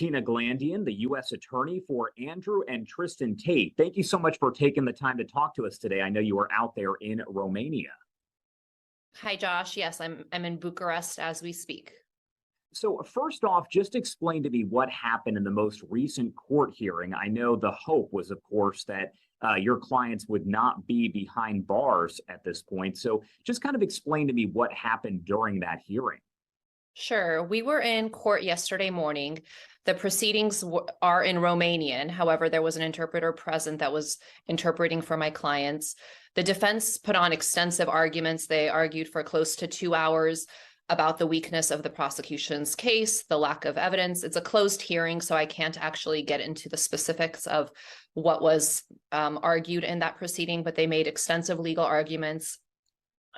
Martina Glandian, the U.S. Attorney for Andrew and Tristan Tate. Thank you so much for taking the time to talk to us today. I know you are out there in Romania. Hi, Josh. Yes, I'm in Bucharest as we speak. So first off, just explain to me what happened in the most recent court hearing. I know the hope was, of course, that your clients would not be behind bars at this point. So just kind of explain to me what happened during that hearing. Sure. We were in court yesterday morning. The proceedings are in Romanian. However, there was an interpreter present that was interpreting for my clients. The defense put on extensive arguments. They argued for close to 2 hours about the weakness of the prosecution's case, the lack of evidence. It's a closed hearing, so I can't actually get into the specifics of what was argued in that proceeding, but they made extensive legal arguments.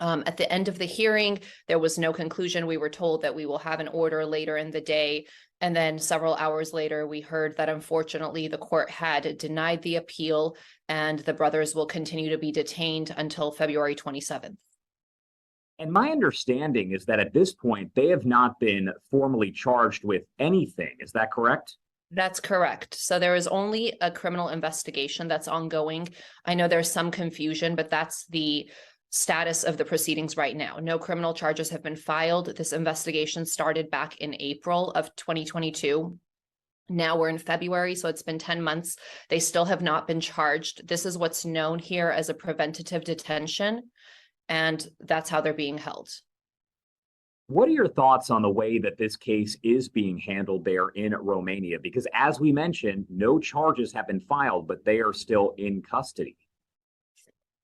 At the end of the hearing, there was no conclusion. We were told that we will have an order later in the day. And then several hours later, we heard that unfortunately the court had denied the appeal and the brothers will continue to be detained until February 27th. And my understanding is that at this point, they have not been formally charged with anything. Is that correct? That's correct. So there is only a criminal investigation that's ongoing. I know there's some confusion, but that's the status of the proceedings right now. No criminal charges have been filed. This investigation started back in April of 2022. Now we're in February, so it's been 10 months. They still have not been charged. This is what's known here as a preventative detention, and that's how they're being held. What are your thoughts on the way that this case is being handled there in Romania? Because as we mentioned, no charges have been filed, but they are still in custody.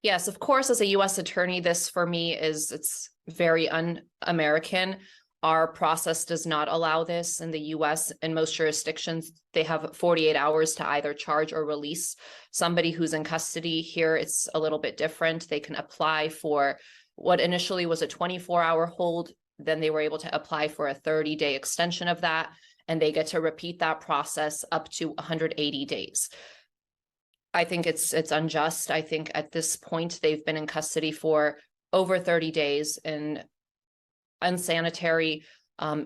Yes, of course, as a U.S. attorney, this for me it's very un-American. Our process does not allow this in the U.S. In most jurisdictions, they have 48 hours to either charge or release somebody who's in custody. Here, it's a little bit different. They can apply for what initially was a 24-hour hold. Then they were able to apply for a 30-day extension of that, and they get to repeat that process up to 180 days. I think it's unjust. I think at this point, they've been in custody for over 30 days in unsanitary,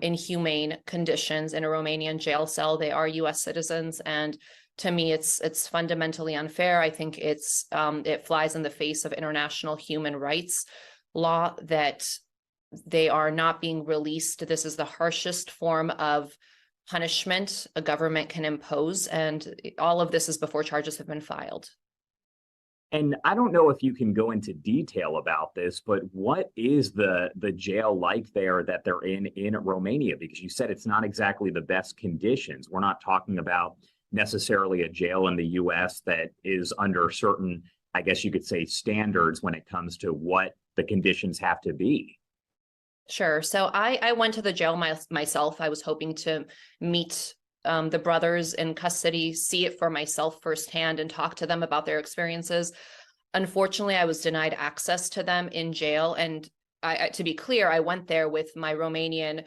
inhumane conditions in a Romanian jail cell. They are U.S. citizens, and to me, it's fundamentally unfair. I think it flies in the face of international human rights law that they are not being released. This is the harshest form of punishment a government can impose, and all of this is before charges have been filed. And I don't know if you can go into detail about this, but what is the jail like there that they're in Romania? Because you said it's not exactly the best conditions. We're not talking about necessarily a jail in the U.S. that is under certain, I guess you could say, standards when it comes to what the conditions have to be. Sure. So I went to the jail myself. I was hoping to meet the brothers in custody, see it for myself firsthand, and talk to them about their experiences. Unfortunately, I was denied access to them in jail. And to be clear, I went there with my Romanian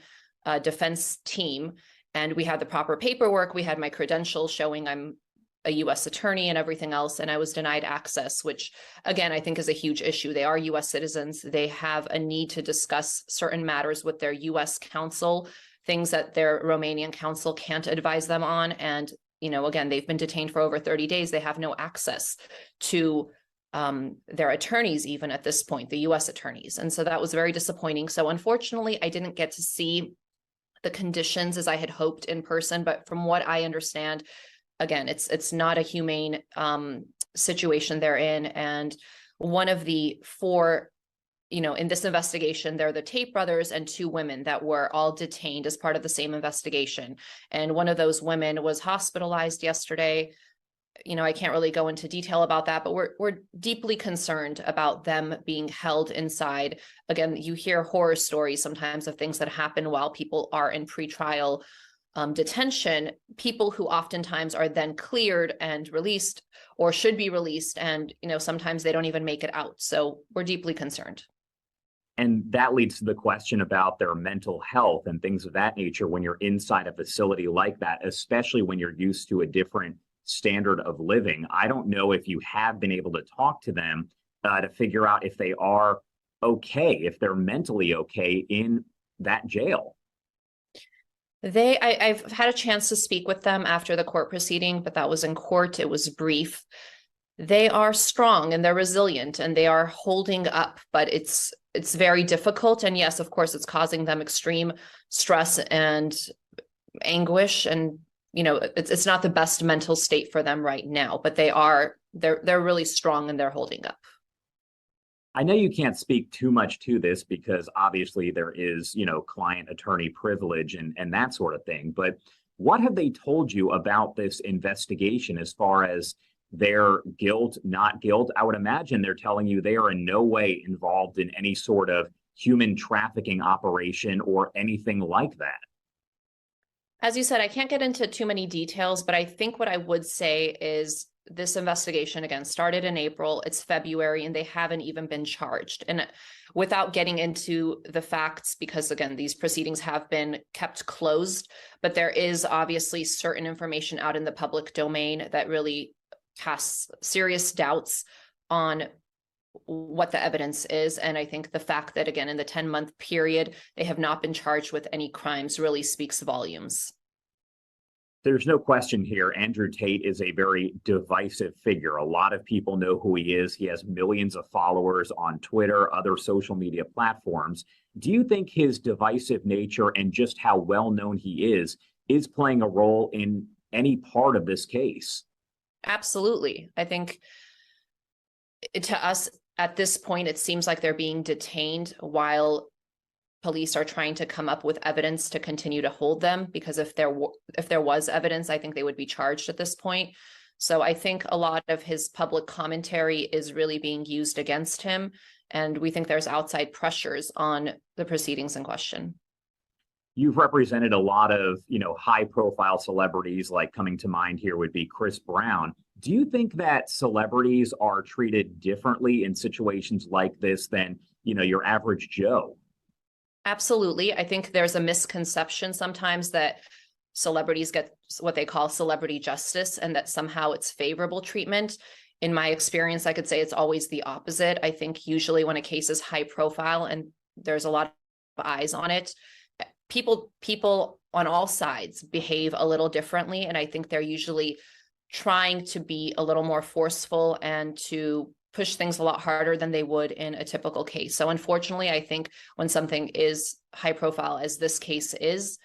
defense team, and we had the proper paperwork. We had my credentials showing I'm a U.S. attorney and everything else, and I was denied access, which again, I think is a huge issue. They are U.S. citizens. They have a need to discuss certain matters with their U.S. counsel, things that their Romanian counsel can't advise them on. And, again, they've been detained for over 30 days. They have no access to their attorneys, even at this point, the U.S. attorneys. And so that was very disappointing. So unfortunately, I didn't get to see the conditions as I had hoped in person, but from what I understand, again, it's not a humane situation they're in. And one of the four, in this investigation, they're the Tate brothers and two women that were all detained as part of the same investigation. And one of those women was hospitalized yesterday. I can't really go into detail about that, but we're deeply concerned about them being held inside. Again, you hear horror stories sometimes of things that happen while people are in pretrial detention, people who oftentimes are then cleared and released or should be released. And, sometimes they don't even make it out. So we're deeply concerned. And that leads to the question about their mental health and things of that nature when you're inside a facility like that, especially when you're used to a different standard of living. I don't know if you have been able to talk to them to figure out if they are okay, if they're mentally okay in that jail. I've had a chance to speak with them after the court proceeding, but that was in court. It was brief. They are strong and they're resilient and they are holding up, but it's very difficult. And yes, of course, it's causing them extreme stress and anguish. And it's not the best mental state for them right now, but they're really strong and they're holding up. I know you can't speak too much to this because obviously there is, client attorney privilege and that sort of thing. But what have they told you about this investigation as far as their guilt, not guilt? I would imagine they're telling you they are in no way involved in any sort of human trafficking operation or anything like that. As you said, I can't get into too many details, but I think what I would say is this investigation, again, started in April, it's February, and they haven't even been charged. And without getting into the facts, because again, these proceedings have been kept closed, but there is obviously certain information out in the public domain that really casts serious doubts on what the evidence is. And I think the fact that, again, in the 10-month period, they have not been charged with any crimes really speaks volumes. There's no question here. Andrew Tate is a very divisive figure. A lot of people know who he is. He has millions of followers on Twitter, other social media platforms. Do you think his divisive nature and just how well known he is playing a role in any part of this case? Absolutely. I think to us at this point, it seems like they're being detained while police are trying to come up with evidence to continue to hold them, because if there was evidence, I think they would be charged at this point. So I think a lot of his public commentary is really being used against him. And we think there's outside pressures on the proceedings in question. You've represented a lot of, high profile celebrities, like coming to mind here would be Chris Brown. Do you think that celebrities are treated differently in situations like this than, your average Joe? Absolutely. I think there's a misconception sometimes that celebrities get what they call celebrity justice and that somehow it's favorable treatment. In my experience, I could say it's always the opposite. I think usually when a case is high profile and there's a lot of eyes on it, people on all sides behave a little differently. And I think they're usually trying to be a little more forceful and to push things a lot harder than they would in a typical case. So unfortunately, I think when something is high profile, as this case is,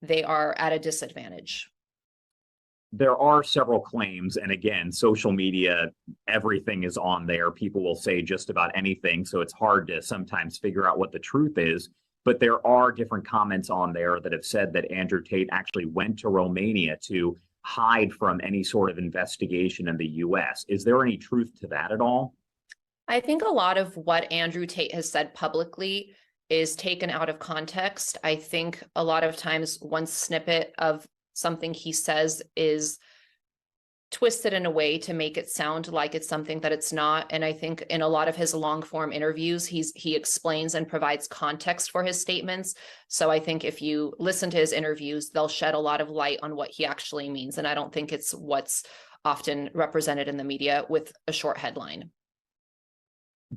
they are at a disadvantage. There are several claims. And again, social media, everything is on there. People will say just about anything. So it's hard to sometimes figure out what the truth is. But there are different comments on there that have said that Andrew Tate actually went to Romania to hide from any sort of investigation in the US. Is there any truth to that at all? I think a lot of what Andrew Tate has said publicly is taken out of context. I think a lot of times one snippet of something he says is twisted in a way to make it sound like it's something that it's not. And I think in a lot of his long form interviews, he explains and provides context for his statements. So I think if you listen to his interviews, they'll shed a lot of light on what he actually means. And I don't think it's what's often represented in the media with a short headline.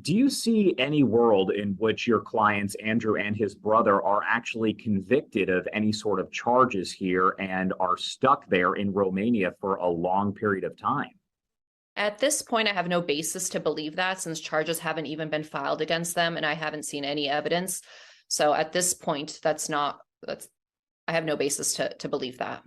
Do you see any world in which your clients, Andrew and his brother, are actually convicted of any sort of charges here and are stuck there in Romania for a long period of time? At this point, I have no basis to believe that, since charges haven't even been filed against them and I haven't seen any evidence. So at this point, I have no basis to believe that.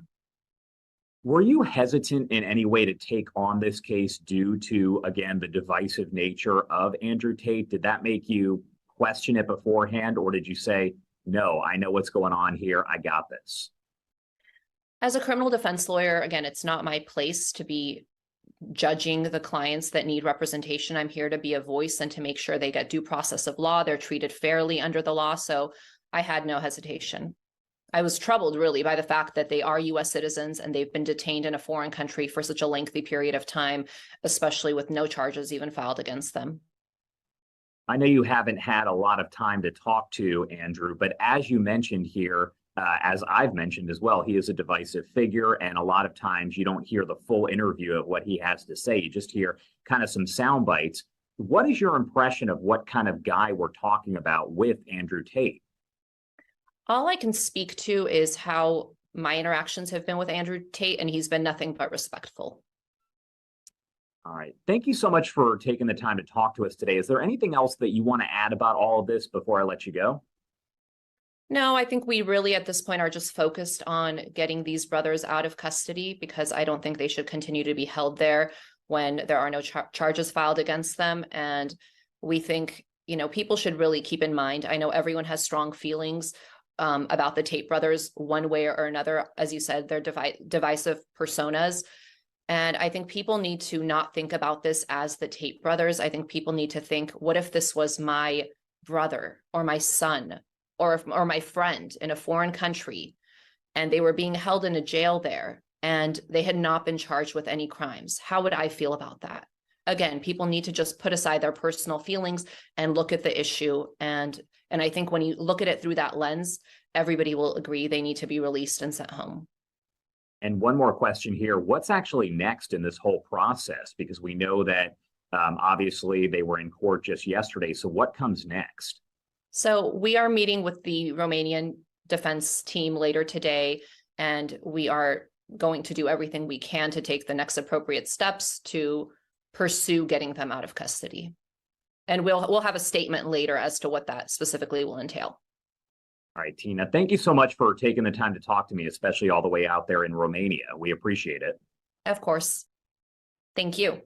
Were you hesitant in any way to take on this case due to, again, the divisive nature of Andrew Tate? Did that make you question it beforehand, or did you say, no, I know what's going on here, I got this? As a criminal defense lawyer, again, it's not my place to be judging the clients that need representation. I'm here to be a voice and to make sure they get due process of law. They're treated fairly under the law. So I had no hesitation. I was troubled really by the fact that they are US citizens and they've been detained in a foreign country for such a lengthy period of time, especially with no charges even filed against them. I know you haven't had a lot of time to talk to Andrew, but as you mentioned here, as I've mentioned as well, he is a divisive figure, and a lot of times you don't hear the full interview of what he has to say. You just hear kind of some sound bites. What is your impression of what kind of guy we're talking about with Andrew Tate? All I can speak to is how my interactions have been with Andrew Tate, and he's been nothing but respectful. All right. Thank you so much for taking the time to talk to us today. Is there anything else that you want to add about all of this before I let you go? No, I think we really at this point are just focused on getting these brothers out of custody, because I don't think they should continue to be held there when there are no charges filed against them. And we think, people should really keep in mind, I know everyone has strong feelings about the Tate brothers one way or another. As you said, they're divisive personas. And I think people need to not think about this as the Tate brothers. I think people need to think, what if this was my brother or my son or my friend in a foreign country, and they were being held in a jail there and they had not been charged with any crimes? How would I feel about that? Again, people need to just put aside their personal feelings and look at the issue. And I think when you look at it through that lens, everybody will agree they need to be released and sent home. And one more question here. What's actually next in this whole process? Because we know that obviously they were in court just yesterday. So what comes next? So we are meeting with the Romanian defense team later today, and we are going to do everything we can to take the next appropriate steps to pursue getting them out of custody. And we'll have a statement later as to what that specifically will entail. All right, Tina, thank you so much for taking the time to talk to me, especially all the way out there in Romania. We appreciate it. Of course. Thank you.